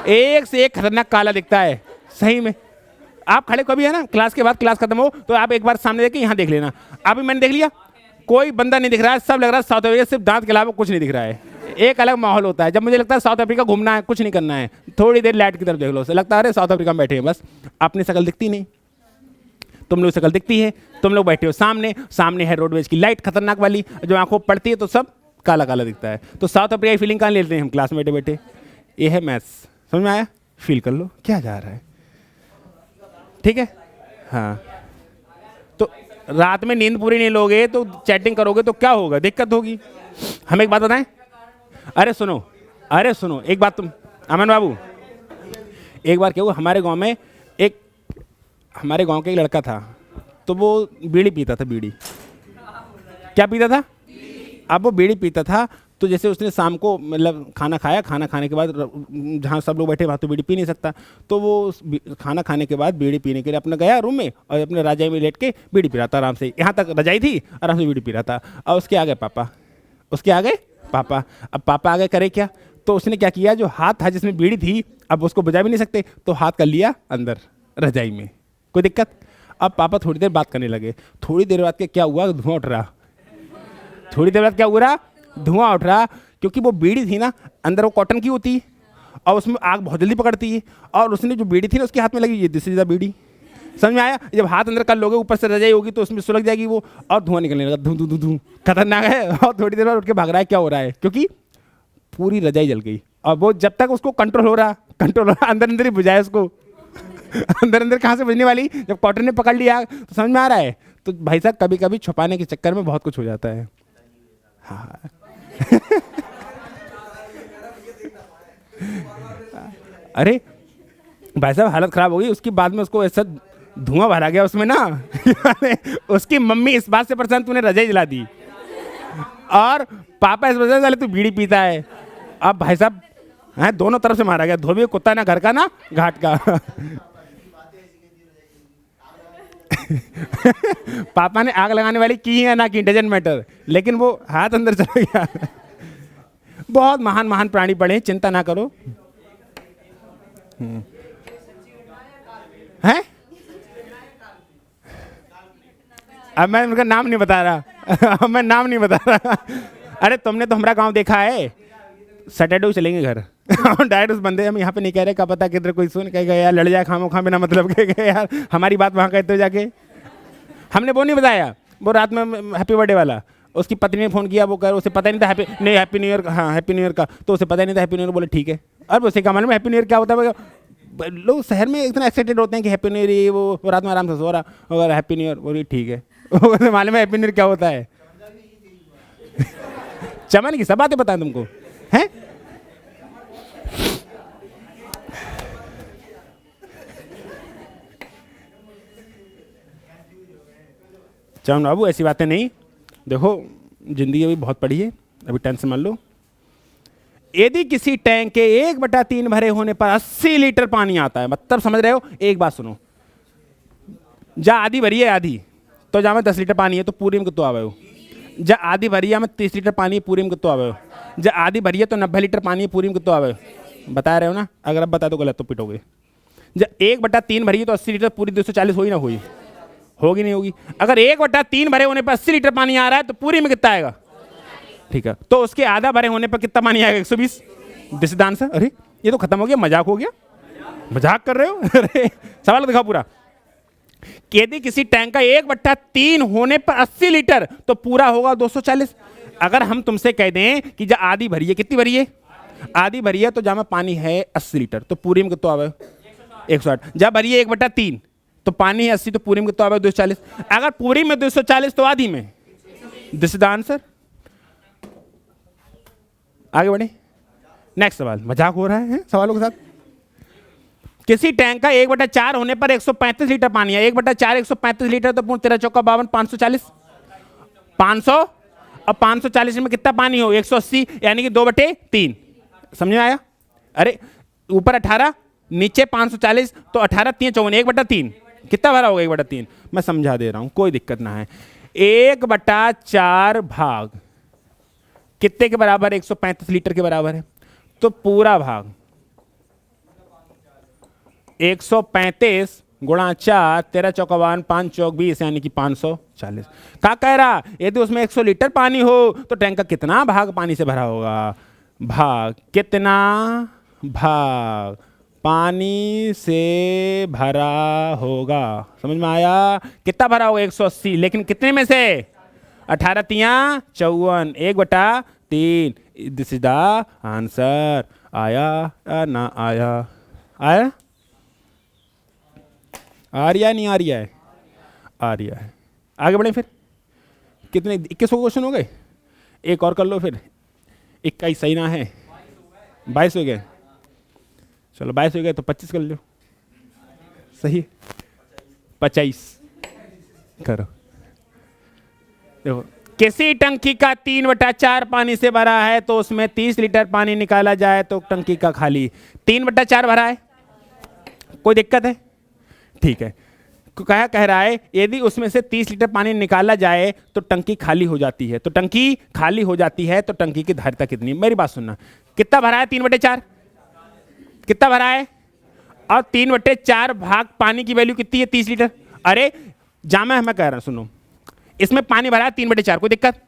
एक से एक खतरनाक काला दिखता है सही में। आप खड़े कभी है ना, क्लास के बाद क्लास खत्म हो तो आप एक बार सामने देख के यहाँ देख लेना। अभी मैंने देख लिया, कोई बंदा नहीं दिख रहा है, सब लग रहा है साउथ अफ्रीका, सिर्फ दांत के अलावा कुछ नहीं दिख रहा है। एक अलग माहौल होता है जब मुझे लगता है साउथ अफ्रीका घूमना है, कुछ नहीं करना है, थोड़ी देर लाइट की तरफ देख लो, लगता है अरे साउथ अफ्रीका में बैठे हैं बस। अपनी शक्ल दिखती नहीं, तुम लोग शक्ल दिखती है, तुम लोग बैठे हो सामने, सामने है रोडवेज की लाइट खतरनाक वाली, जो आंखों पड़ती है तो सब काला काला दिखता है। तो साउथ अफ्रीका की फीलिंग कहाँ लेते हैं हम? क्लास में बैठे बैठे। ये है मैथ्स, समझ में आया? फील कर लो क्या जा रहा है, ठीक है? हाँ, तो रात में नींद पूरी नहीं लोगे तो चैटिंग करोगे तो क्या होगा, दिक्कत होगी। हम एक बात बताएं, अरे सुनो एक बात, तुम अमन बाबू, एक बार क्या हुआ, हमारे गांव के एक लड़का था, तो वो बीड़ी पीता था, बीड़ी क्या पीता था, अब वो बीड़ी पीता था। तो जैसे उसने शाम को मतलब खाना खाया, खाना खाने के बाद जहाँ सब लोग बैठे वहाँ तो बीड़ी पी नहीं सकता, तो वो खाना खाने के बाद बीड़ी पीने के लिए अपना गया रूम में और अपने रजाई में लेट के बीड़ी पी रहा था आराम से, यहाँ तक रजाई थी, आराम से बीड़ी पी रहा था। और उसके आगे पापा, अब पापा आगे करे क्या, तो उसने क्या किया, जो हाथ था जिसमें बीड़ी थी, अब उसको बुझा भी नहीं सकते, तो हाथ कर लिया अंदर रजाई में, कोई दिक्कत। अब पापा थोड़ी देर बात करने लगे, थोड़ी देर बाद क्या हुआ, धुआं उठ रहा, थोड़ी देर बाद क्या हुआ, धुआं उठ रहा, क्योंकि वो बीड़ी थी ना अंदर वो कॉटन की होती और उसमें आग बहुत जल्दी पकड़ती है, और उसने जो बीड़ी थी ना उसके हाथ में लगी, ये दिस इज द बीड़ी, समझ में आया। जब हाथ अंदर कर लोगे ऊपर से रजाई होगी तो उसमें सुलग जाएगी वो, और धुआं निकलने लगा, धू धू धू धू, खतरनाक है। और थोड़ी देर बाद उठ के भाग रहा है, क्या हो रहा है, क्योंकि पूरी रजाई जल गई। और वो जब तक उसको कंट्रोल हो रहा अंदर अंदर ही बुझाए उसको अंदर अंदर कहाँ से बुझने वाली, जब कॉटन ने पकड़ लिया तो समझ में आ रहा है। तो भाई साहब कभी कभी छुपाने के चक्कर में बहुत कुछ हो जाता है। हाँ अरे भाई साहब हालत खराब हो गई उसकी, बाद में उसको ऐसा धुआं भरा गया उसमें ना उसकी मम्मी इस बात से परेशान, तूने रजाई जला दी, और पापा इस वजह से तू बीड़ी पीता है। अब भाई साहब हैं, दोनों तरफ से मारा गया, धोबी कुत्ता ना घर का ना घाट का पापा ने आग लगाने वाली की है ना कि डजंट मैटर, लेकिन वो हाथ अंदर चला गया। बहुत महान महान प्राणी पड़े हैं, चिंता ना करो। हैं, अब मैं उनका नाम नहीं बता रहा मैं नाम नहीं बता रहा। अरे तुमने तो हमारा गांव देखा है, सैटरडे चलेंगे घर डायरेक्ट उस बंदे, हम यहाँ पे नहीं कह रहे, क्या पता किधर कोई सुन कहेगा यार लड़ जाए खामो खा, बिना मतलब के यार हमारी बात वहाँ कहते हो जाके। हमने वो नहीं बताया, वो रात में हैप्पी बर्थडे वाला, उसकी पत्नी ने फ़ोन किया, वो कर उसे पता नहीं था हैप्पी न्यू ईयर, हाँ हैप्पी न्यू ईयर का, तो उसे पता नहीं था हैप्पी न्यू ईयर, बोले ठीक है। और उसे क्या मालूम हैप्पी न्यू ईयर क्या होता है, लोग शहर में इतना एक्साइटेड होते हैं कि हैप्पी न्यू ईयर, ये वो रात में आराम से सो रहा अगर हैप्पी न्यू ईयर, बोलिए ठीक है मालूम है हैप्पी न्यू ईयर क्या होता है चमन की सब बातें बताएं तुमको हैं। चमन बाबू ऐसी बातें नहीं, देखो जिंदगी अभी बहुत पड़ी है, अभी टेंशन मान लो। यदि किसी टैंक के 1/3 भरे होने पर 80 लीटर पानी आता है, मतलब समझ रहे हो, एक बात सुनो, जा आधी भरी है आधी, तो जा में 10 लीटर पानी है तो पूरी में कितना आवे हो, जा आधी भरी है में 30 लीटर पानी है पूरी में कितना आवे हो, जा आधी भरी है तो 90 लीटर पानी है पूरी में कितना आवे हो, बता रहे हो ना, अगर अब बता दो गलत तो पिटोगे। जब 1/3 भरी है तो 80 लीटर पूरी 240 होगी ना, होगी नहीं होगी। अगर 1/3 भरे होने पर 80 लीटर पानी आ रहा है तो पूरी में कितना आएगा, ठीक है, तो उसके आधा भरे होने पर कितना पानी आएगा, 120। This is answer. अरे ये तो खत्म हो गया, मजाक हो गया, मजाक कर रहे हो अरे सवाल दिखाओ पूरा। यदि किसी टैंक का 1/3 होने पर 80 लीटर तो पूरा होगा 240। अगर हम तुमसे कह दें कि जब आधी भरी है, कितनी भरी है, आधी भरी है, तो जहाँ में पानी है 80 लीटर तो पूरी में कितना आवे, 160। जब भरी है 1/3 तो पानी है 80 तो पूरी में कितना आवे, 240। अगर पूरी में 240 तो आधी में, दिस इज द आंसर। आगे बढ़े, नेक्स्ट सवाल, मजाक हो रहा है सवालों के साथ। किसी टैंक का 1/4 होने पर 135 लीटर पानी है, 1/4 135 लीटर तो पूर्ण 13 चौका 52 540, 500 और 540 में कितना पानी हो, 180, यानी कि 2/3। समझ में आया। अरे ऊपर 18 नीचे 540 तो 18 3 54, 1/3 कितना भरा होगा, 1/3। मैं समझा दे रहा हूं, कोई दिक्कत ना है। 1/4 भाग कितने के बराबर, 135 लीटर के बराबर है, तो पूरा भाग 135 गुणा 4, 13 चौका 52 5 चौक 20, यानी कि 540। क्या कह रहा, यदि उसमें 100 लीटर पानी हो तो टैंक का कितना भाग पानी से भरा होगा, भाग कितना भाग पानी से भरा होगा। समझ में आया, कितना भरा होगा, 180, लेकिन कितने में से, 18 तिया 54, 1/3। This is the answer. आया या ना आया, आया, आ रहा नहीं आ रहा है, आ रहा है। आगे बढ़े फिर, कितने 21 क्वेश्चन हो गए, एक और कर लो फिर, 21 सही ना है, 22 हो गए, चलो 22 हो गए तो 25 कर लो, सही 25 करो। देखो किसी टंकी का 3/4 पानी से भरा है तो उसमें 30 लीटर पानी निकाला जाए तो टंकी का खाली 3/4 भरा है, कोई दिक्कत है? ठीक है, क्या कह रहा है, यदि उसमें से 30 लीटर पानी निकाला जाए तो टंकी खाली हो जाती है, तो टंकी खाली हो जाती है तो टंकी की धारिता कितनी? मेरी बात सुनना, कितना भरा है? 3/4 कितना भरा है? और 3/4 भाग पानी की वैल्यू कितनी है? 30 लीटर। अरे जामा मैं कह रहा हूं, सुनो, इसमें पानी भरा है 3/4, कोई दिक्कत?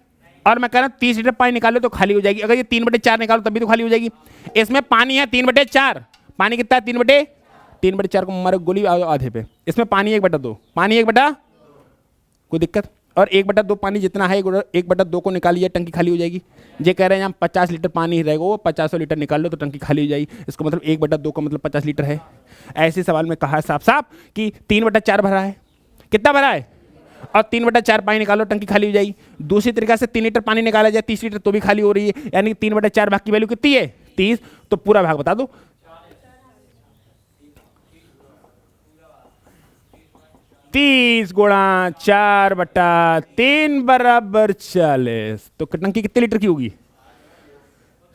और मैं कह रहा हूं 30 लीटर पानी निकालो तो खाली हो जाएगी, अगर ये 3/4 निकालो तभी तो खाली हो जाएगी। इसमें पानी है 3/4, पानी कितना है? 3/4 को मारो गोली आधे पे, इसमें पानी 1/2, पानी 1/, कोई दिक्कत? और 1/2 पानी जितना है 1/2 को निकालिए, टंकी खाली हो जाएगी। ये कह रहे हैं यहाँ 50 लीटर पानी ही रहेगा, वो 50 लीटर निकाल लो तो टंकी खाली हो जाएगी, इसको मतलब 1/2 का मतलब 50 लीटर है। ऐसे सवाल में कहा है साफ साफ कि 3/4 भरा है, कितना भरा है, और 3/4 पानी निकालो टंकी खाली हो जाएगी। दूसरी तरीके से 3 लीटर पानी निकाला जाए 30 लीटर तो भी खाली हो रही है, यानी 3/4 भाग की वैल्यू कितनी है? 30, तो पूरा भाग बता दो। 30 गुणा 4/3 बराबर 40, तो टंकी कितने लीटर की होगी?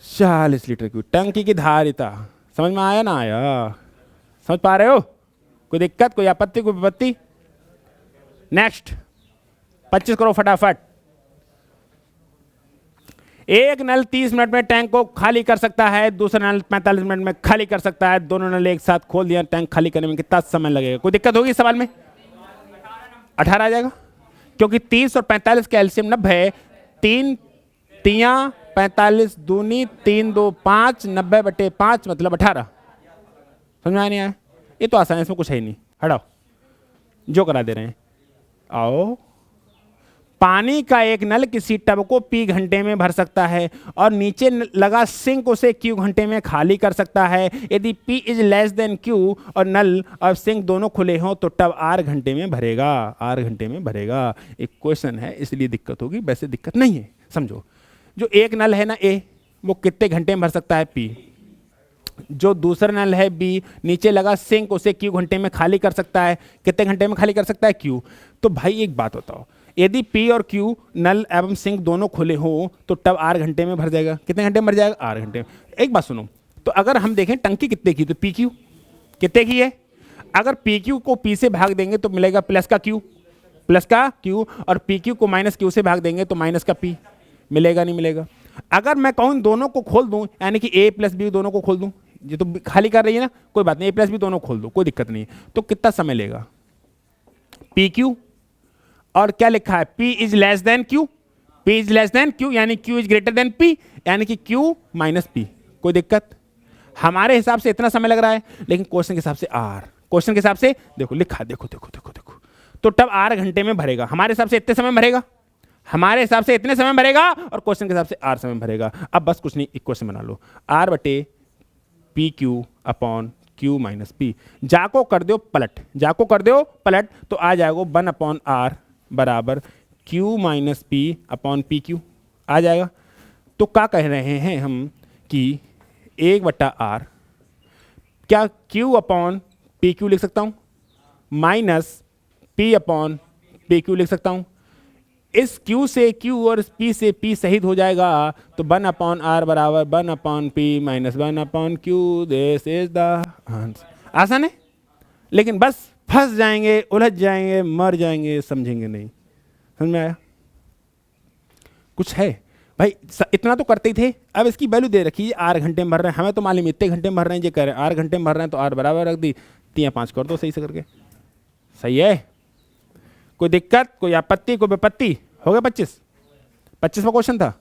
40 लीटर की। टंकी की धारिता समझ में आया ना आया? समझ पा रहे हो? कोई दिक्कत, कोई आपत्ति, कोई विपत्ति? नेक्स्ट 25 करो फटाफट। एक नल 30 मिनट में टैंक को खाली कर सकता है, दूसरा नल 45 मिनट में खाली कर सकता है, दोनों नल एक साथ खोल दिया, टैंक खाली करने में कितना समय लगेगा? कोई दिक्कत होगी इस सवाल में? 18 आ जाएगा, क्योंकि 30 और 45 का एलसीएम 90 है, 3 तियां 45 दूनी 3 2 5, 90/5 मतलब 18। समझ में आया नहीं आया? ये तो आसान है, इसमें कुछ है ही नहीं, हटाओ जो करा दे रहे हैं। आओ, पानी का एक नल किसी टब को P घंटे में भर सकता है और नीचे लगा सिंक उसे Q घंटे में खाली कर सकता है। यदि P is less than Q और नल और सिंक दोनों खुले हों तो टब R घंटे में भरेगा, R घंटे में भरेगा। एक क्वेश्चन है इसलिए दिक्कत होगी, वैसे दिक्कत नहीं है। समझो, जो एक नल है ना A, वो कितने घंटे में भर सकता है? P। जो दूसरा नल है B, नीचे लगा सिंक उसे Q घंटे में खाली कर सकता है, कितने घंटे में खाली कर सकता है? Q। तो भाई एक बात बताओ, यदि P और Q नल एवं सिंक दोनों खुले हो तो टब R घंटे में भर जाएगा, कितने घंटे में भर जाएगा? R घंटे में। एक बात सुनो, तो अगर हम देखें टंकी कितने की, तो PQ कितने की है? अगर PQ को P से भाग देंगे तो मिलेगा प्लस का Q, और PQ को माइनस Q से भाग देंगे तो माइनस का P, मिलेगा नहीं मिलेगा? अगर मैं कहूँ दोनों को खोल दूं, यानी कि A प्लस B दोनों को खोल दूं, ये तो खाली कर रही है ना, कोई बात नहीं, A प्लस B दोनों खोल दो, कोई दिक्कत नहीं, तो कितना समय लेगा? PQ और क्या लिखा है? P is less than Q, P is less than Q यानी Q is greater than P, यानी कि Q माइनस P। कोई दिक्कत? हमारे हिसाब से इतना समय लग रहा है, लेकिन क्वेश्चन के हिसाब से R, क्वेश्चन के हिसाब से देखो लिखा, देखो देखो देखो देखो, तो टब R घंटे में भरेगा, हमारे हिसाब से इतने समय भरेगा, हमारे हिसाब से इतने समय भरेगा, और क्वेश्चन के हिसाब से R समय भरेगा। अब बस कुछ नहीं, इक्वेशन बना लो, R/PQ upon Q minus P। जाको कर दो पलट, जाको कर दो पलट, तो आ जाएगा 1/R बराबर Q minus P upon PQ आ जाएगा। तो क्या कह रहे हैं हम कि 1/R, क्या Q अपॉन PQ लिख सकता हूँ, माइनस P अपॉन PQ लिख सकता हूँ। इस Q से Q और इस P से P शहीद हो जाएगा, तो 1/R बराबर 1/P minus 1/Q, this is the answer. आसान है, लेकिन बस फंस जाएंगे, उलझ जाएंगे, मर जाएंगे, समझेंगे नहीं। समझ में आया? कुछ है भाई, इतना तो करते ही थे। अब इसकी वैल्यू दे रखी है, R घंटे में भर रहे हैं, हमें तो मालूम इतने घंटे में भर रहे हैं, ये कह रहे हैं R घंटे में भर रहे हैं, तो R बराबर रख दी, 3/5 कर दो सही से करके। सही है? कोई दिक्कत, कोई आपत्ति, कोई विपत्ति? हो गया 25? 25वां क्वेश्चन था,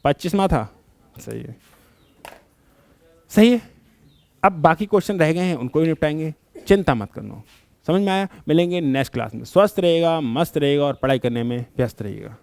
25वां था। सही है, सही है। अब बाकी क्वेश्चन रह गए हैं, उनको भी निपटाएंगे, चिंता मत करना। समझ में आया? मिलेंगे नेक्स्ट क्लास में। स्वस्थ रहेगा, मस्त रहेगा और पढ़ाई करने में व्यस्त रहेगा।